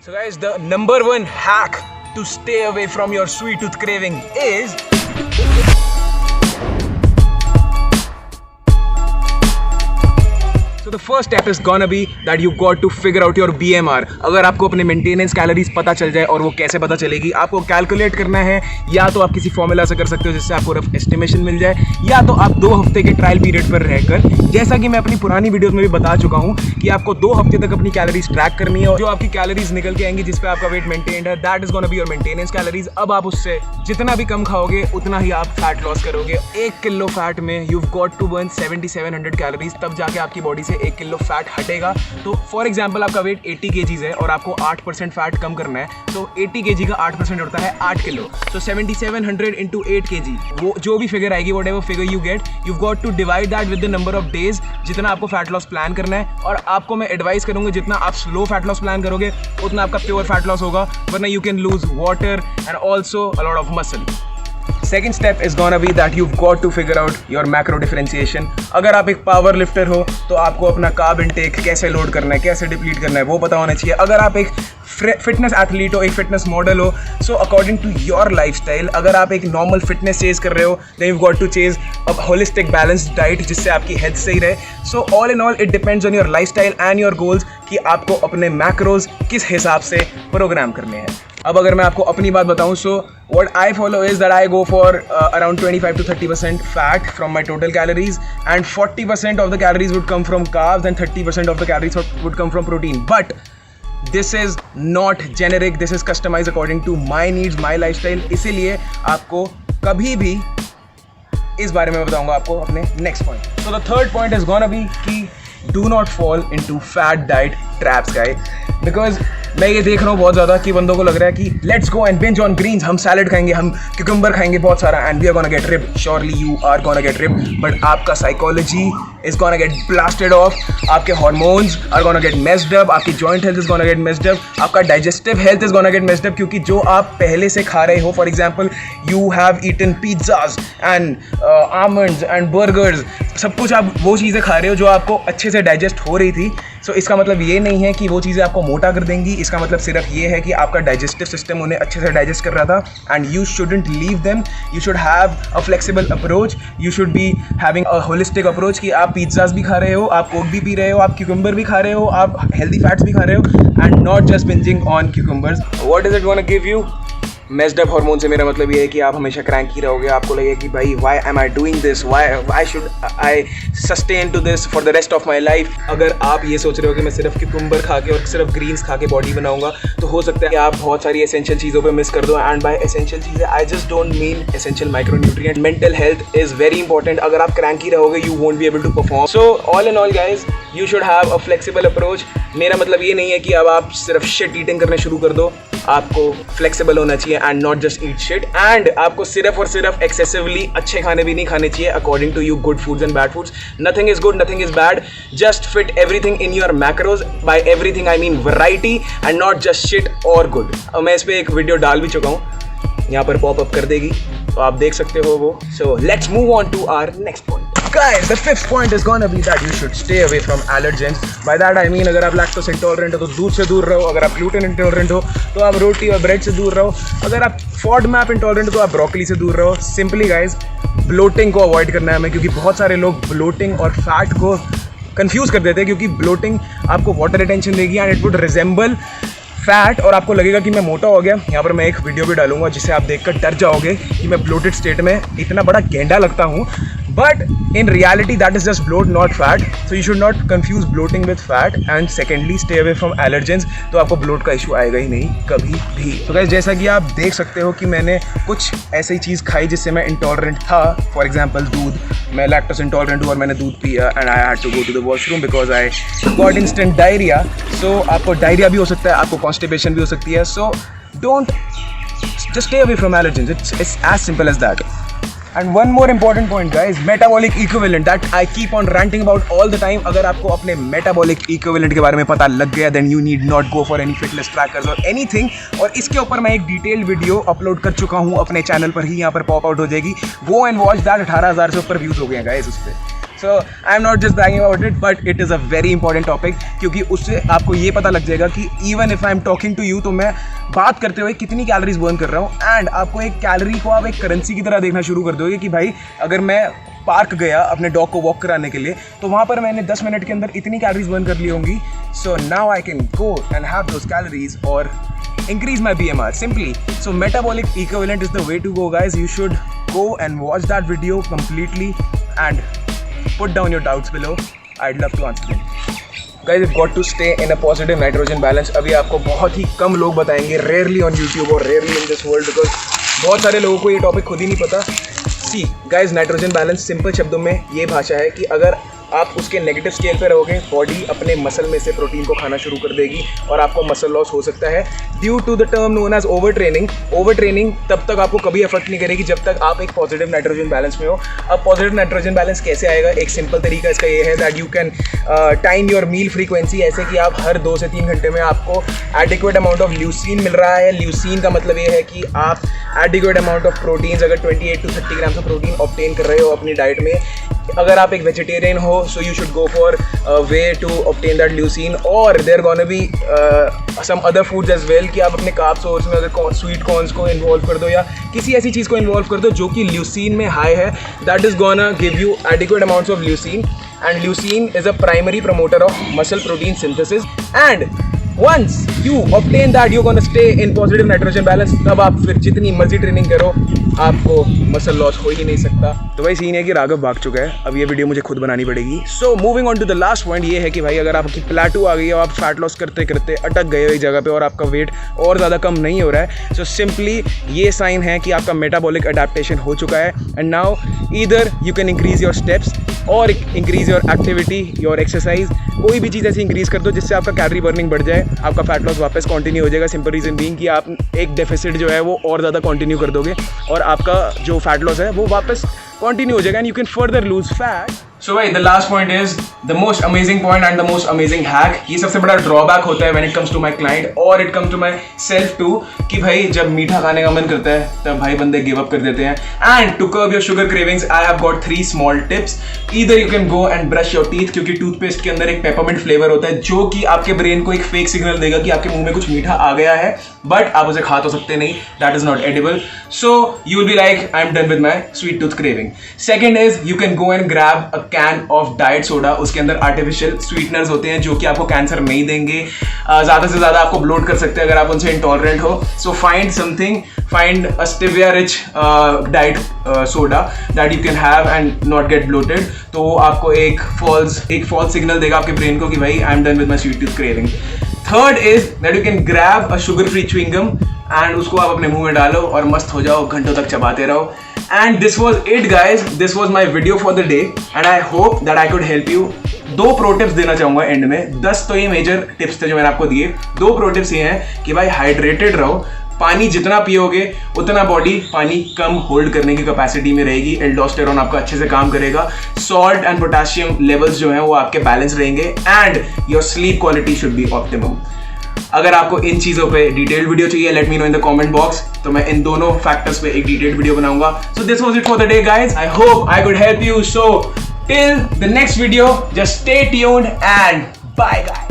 So guys, the number one hack to stay away from your sweet tooth craving is So the first step is gonna be that you got to figure out your BMR. अगर आपको अपने maintenance calories पता चल जाए, और वो कैसे पता चलेगी, आपको कैलकुलेट करना है। या तो आप किसी फॉर्मूला से कर सकते हो जिससे आपको रफ एस्टिमेशन मिल जाए, या तो आप 2 हफ्ते के ट्रायल पीरियड पर रहकर, जैसा कि मैं अपनी पुरानी वीडियोस में भी बता चुका हूँ कि आपको 2 हफ्ते तक अपनी कैलोरीज ट्रैक करनी है, और जो आपकी कैलोरीज निकल के आएंगी जिस पे आपका वेट मेंटेन्ड है, that is gonna be your maintenance calories. अब आप उससे जितना भी कम खाओगे उतना ही आप फैट लॉस करोगे। 1 किलो फैट में you got to burn 7700 calories, तब जाके आपकी बॉडी से 1 किलो फैट हटेगा। तो फॉर एग्जाम्पल आपका वेट 80 kgs है और आपको 8% फैट कम करना है, तो 80 kg का 8% होता है 8 किलो। तो 7700 इंटू 8 kg, वो जो भी फिगर आएगी, whatever figure you get, you got to divide that with the number of days जितना आपको फैट लॉस प्लान करना है। और आपको मैं एडवाइस करूंगा जितना आप स्लो फैट लॉस प्लान करोगे उतना आपका प्योर फैट लॉस होगा, वरना you can lose water and also a lot of muscle. Second step is gonna be that you've got to figure out your macro differentiation. अगर आप एक power lifter हो तो आपको अपना कार्ब इनटेक कैसे लोड करना है, कैसे डिप्लीट करना है, वो पता होना चाहिए। अगर आप एक फिटनेस एथलीट हो, एक फिटनेस मॉडल हो, so according to your lifestyle, अगर आप एक नॉर्मल फिटनेस चेज कर रहे हो, then you got to chase a holistic balanced diet जिससे आपकी हेल्थ सही रहे। So all in all it depends on your lifestyle and your goals कि आपको अपने मैक्रोज किस हिसाब से प्रोग्राम करने हैं। अब अगर मैं आपको अपनी बात बताऊं, सो what I follow is that I go for around 25 to 30% fat from my total calories, and 40% of the calories would come from carbs and 30% of the calories would come from protein. But this is not generic, this is customized according to my needs, my lifestyle. इसीलिए आपको कभी भी इस बारे में बताऊंगा आपको अपने next point. So the third point is gonna be कि do not fall into fat diet traps, guys, because मैं ये देख रहा हूँ बहुत ज़्यादा कि बंदों को लग रहा है कि let's go and binge on greens, हम सैलड खाएंगे, हम क्यूकम्बर खाएंगे बहुत सारा, and we are gonna get rip. Surely you are gonna get rip, but आपका psychology is gonna get blasted off, आपके hormones are gonna get messed up, आपकी joint health is gonna get messed up, आपका digestive health is gonna get messed up, क्योंकि जो आप पहले से खा रहे हो, for example you have eaten pizzas and almonds and burgers, सब कुछ आप वो चीज़ें खा रहे हो जो आपको अच्छे से डाइजेस्ट हो रही थी। सो इसका मतलब ये नहीं है कि वो चीज़ें आपको मोटा कर देंगी, इसका मतलब सिर्फ ये है कि आपका डाइजेस्टिव सिस्टम उन्हें अच्छे से डाइजेस्ट कर रहा था, and you shouldn't leave them, you should have a flexible approach, you should be having a holistic approach कि आप पिज्ज़ाज भी खा रहे हो, आप कोक भी पी रहे हो, आप क्यूकम्बर भी खा रहे हो, आप हेल्दी फैट्स भी खा रहे हो, and not just bingeing on cucumbers. What is it gonna give you? Messed up hormone से मेरा मतलब ये है कि आप हमेशा क्रैंकी रहोगे, आपको लगेगा कि भाई why am I doing this, why should I sustain to this for the rest of my life. अगर आप ये सोच रहे हो कि मैं सिर्फ क्यूकम्बर खा के और सिर्फ ग्रीन्स खा के बॉडी बनाऊंगा, तो हो सकता है कि आप बहुत सारी एसेंशियल चीज़ों पे मिस कर दो। एंड बाय एसेंशियल चीज़ें I just don't mean essential micronutrient. Mental health is very important. अगर आप क्रैंकी रहोगे you won't be able to perform. So all in all guys, you should have a flexible approach. मेरा मतलब ये नहीं है कि अब आप सिर्फ शिट ईटिंग करने शुरू कर दो, आपको फ्लेक्सिबल होना चाहिए and not just eat shit. And आपको सिर्फ और सिर्फ एक्सेसिवली अच्छे खाने भी नहीं खाने चाहिए according to you good foods and bad foods. Nothing is good, nothing is bad, just fit everything in your macros. By everything I mean variety and not just shit और गुड। मैं इस पर एक वीडियो डाल भी चुका हूँ, यहाँ पर पॉप अप कर देगी तो आप देख सकते हो वो। So let's move on to our next point. Guys, the fifth point is gonna be that you should stay away from allergens. By that I mean अगर आप lactose intolerant हो तो दूध से दूर रहो, अगर आप gluten intolerant हो तो आप रोटी और ब्रेड से दूर रहो, अगर आप FODMAP intolerant हो तो आप ब्रोकली से दूर रहो। Simply guys, bloating को अवॉइड करना है हमें, क्योंकि बहुत सारे लोग bloating और फैट को कंफ्यूज कर देते हैं, क्योंकि bloating आपको वाटर रिटेंशन देगी and it would resemble fat, और आपको लगेगा कि मैं मोटा हो गया। यहाँ पर मैं एक वीडियो भी डालूंगा जिसे आप देखकर डर जाओगे कि मैं ब्लोटेड स्टेट में इतना बड़ा गेंडा लगता हूँ, but in reality that is just bloat not fat. So you should not confuse bloating with fat. And secondly, stay away from allergens, तो आपको ब्लोट का इशू आएगा ही नहीं कभी भी। तो गाइस, जैसा कि आप देख सकते हो कि मैंने कुछ ऐसी चीज़ खाई जिससे मैं इंटॉलरेंट था। फॉर एग्जाम्पल दूध, मैं लैक्टोस इंटॉलरेंट हूँ और मैंने दूध पिया and I had to go to the washroom because I got instant diarrhoea. So आपको डायरिया भी हो सकता है, आपको कॉन्स्टिपेशन भी हो सकती है। So don't just stay away from allergens. It's as simple as that. And one more important point guys, metabolic equivalent that I keep on ranting about all the time. अगर आपको अपने metabolic equivalent के बारे में पता लग गया, then you need not go for any fitness trackers or anything. और इसके ऊपर मैं एक डिटेल्ड वीडियो अपलोड कर चुका हूँ अपने चैनल पर ही, यहाँ पर पॉप आउट हो जाएगी। Go and watch that। 18,000 से ऊपर व्यूज हो गए हैं गाइस उस पर। So I am not just bragging about it, but it is a very important topic, क्योंकि उससे आपको ये पता लग जाएगा कि even if I am talking to you, तो मैं बात करते हुए कितनी कैलोरीज बर्न कर रहा हूँ। एंड आपको एक कैलोरी को आप एक करेंसी की तरह देखना शुरू कर दोगे कि भाई अगर मैं पार्क गया अपने डॉग को वॉक कराने के लिए, तो वहाँ पर मैंने 10 मिनट के अंदर इतनी कैलोरीज बर्न कर ली होंगी। So now I can go and have those calories और increase my BMR simply. So metabolic equivalent is the way to go, guys. You should go and watch that video completely and put down your doubts below. I'd love to answer them. Guys, you've got to stay in a positive nitrogen balance. अभी आपको बहुत ही कम लोग बताएंगे, rarely on YouTube और rarely in this world, because बहुत सारे लोगों को ये टॉपिक खुद ही नहीं पता। See, guys, nitrogen balance simple शब्दों में ये भाषा है कि अगर आप उसके नेगेटिव स्केल पे रहोगे, बॉडी अपने मसल में से प्रोटीन को खाना शुरू कर देगी और आपको मसल लॉस हो सकता है due to the term known as over training. Over training तब तक आपको कभी एफर्ट नहीं करेगी जब तक आप एक पॉजिटिव नाइट्रोजन बैलेंस में हो। अब पॉजिटिव नाइट्रोजन बैलेंस कैसे आएगा? एक सिंपल तरीका इसका ये है that you can time your meal frequency, ऐसे कि आप हर 2 से 3 घंटे में आपको एडिक्वेट अमाउंट ऑफ ल्यूसीन मिल रहा है। ल्यूसीन का मतलब ये है कि आप एडिक्वेट अमाउंट ऑफ प्रोटीन्स, अगर 28 to 30 grams of protein obtain कर रहे हो अपनी डाइट में। अगर आप एक वेजिटेरियन हो, so you should go for way to obtain that leucine, और there gonna be some other foods as well कि आप अपने कार्ब सोर्स में अगर स्वीट कॉर्न्स को इन्वॉल्व कर दो या किसी ऐसी चीज़ को इन्वॉल्व कर दो जो कि ल्यूसीन में हाई है, that is gonna give you adequate amounts of leucine. And leucine is a primary promoter of muscle protein synthesis, and once you obtain that you're gonna stay in positive nitrogen balance। तब आप फिर जितनी मर्जी training करो आपको muscle loss हो ही नहीं सकता। तो भाई सीन है कि राघव भाग चुका है, अब ये वीडियो मुझे खुद बनानी पड़ेगी। So moving on to the last point, ये है कि भाई अगर आपकी प्लेटू आ गई है और आप फैट लॉस करते करते अटक गए हो एक जगह पे और आपका वेट और ज़्यादा कम नहीं हो रहा है, सो सिंपली ये साइन है कि आपका मेटाबॉलिक अडेप्टेशन हो चुका है। And now either you can increase your steps और increase your activity, your exercise, कोई भी चीज़ ऐसी इंक्रीज कर दो जिससे आपका कैलोरी बर्निंग बढ़ जाए, आपका फैट लॉस वापस कंटिन्यू हो जाएगा। सिंपल रीजन बीइंग कि आप एक डेफिसिट जो है वो और ज़्यादा कंटिन्यू कर दोगे और आपका जो फैट लॉस है वो वापस कंटिन्यू हो जाएगा and you can further lose fat. So भाई the last point is the most amazing point and the most amazing hack. ये सबसे बड़ा ड्रॉबैक होता है when it comes to my client और it comes to myself too, कि भाई जब मीठा खाने का मन करता है तब भाई बंदे गिव अप कर देते हैं। And to curb your sugar cravings I have got 3 small tips. Either you can go and brush your teeth, क्योंकि टूथपेस्ट के अंदर एक पेपरमिंट फ्लेवर होता है जो कि आपके ब्रेन को एक फेक सिग्नल देगा कि आपके मुंह में कुछ मीठा आ गया है, बट आप उसे खा तो सकते नहीं, that is not edible. So you will be like I am done with my sweet tooth craving. Second is you can go and grab a can of diet soda. उसके अंदर आर्टिफिशियल स्वीटनर्स होते हैं जो कि आपको cancer नहीं देंगे, ज़्यादा से ज़्यादा आपको ब्लोट कर सकते हैं अगर आप उनसे इंटॉलरेंट हो। So find something, find a stevia rich diet soda that you can have and not gate bloated. तो वो आपको एक फॉल्स सिग्नल देगा आपके ब्रेन को कि भाई I am done with my sweet tooth craving. Third is that you can grab a sugar free chewing gum and उसको आप अपने मुंह में डालो और मस्त हो जाओ, घंटों तक चबाते रहो। And this was it guys, this was my video for the day and I hope that I could help you। 2 pro tips देना चाहूँगा एंड में। 10 तो ये मेजर टिप्स थे जो मैंने आपको दिए। 2 pro tips ये हैं कि भाई हाइड्रेटेड रहो, पानी जितना पियोगे उतना बॉडी पानी कम होल्ड करने की कैपेसिटी में रहेगी, एल्डोस्टेरोन आपका अच्छे से काम करेगा, सॉल्ट एंड पोटेशियम लेवल्स जो हैं वो आपके बैलेंस रहेंगे and your sleep quality should be optimum. अगर आपको इन चीज़ों पे डिटेल्ड वीडियो चाहिए, let me know in the comment box, तो मैं इन दोनों फैक्टर्स पे एक डिटेल्ड वीडियो बनाऊंगा। So this was it for the day guys, I hope I could help you. So till the next video just stay tuned and bye guys.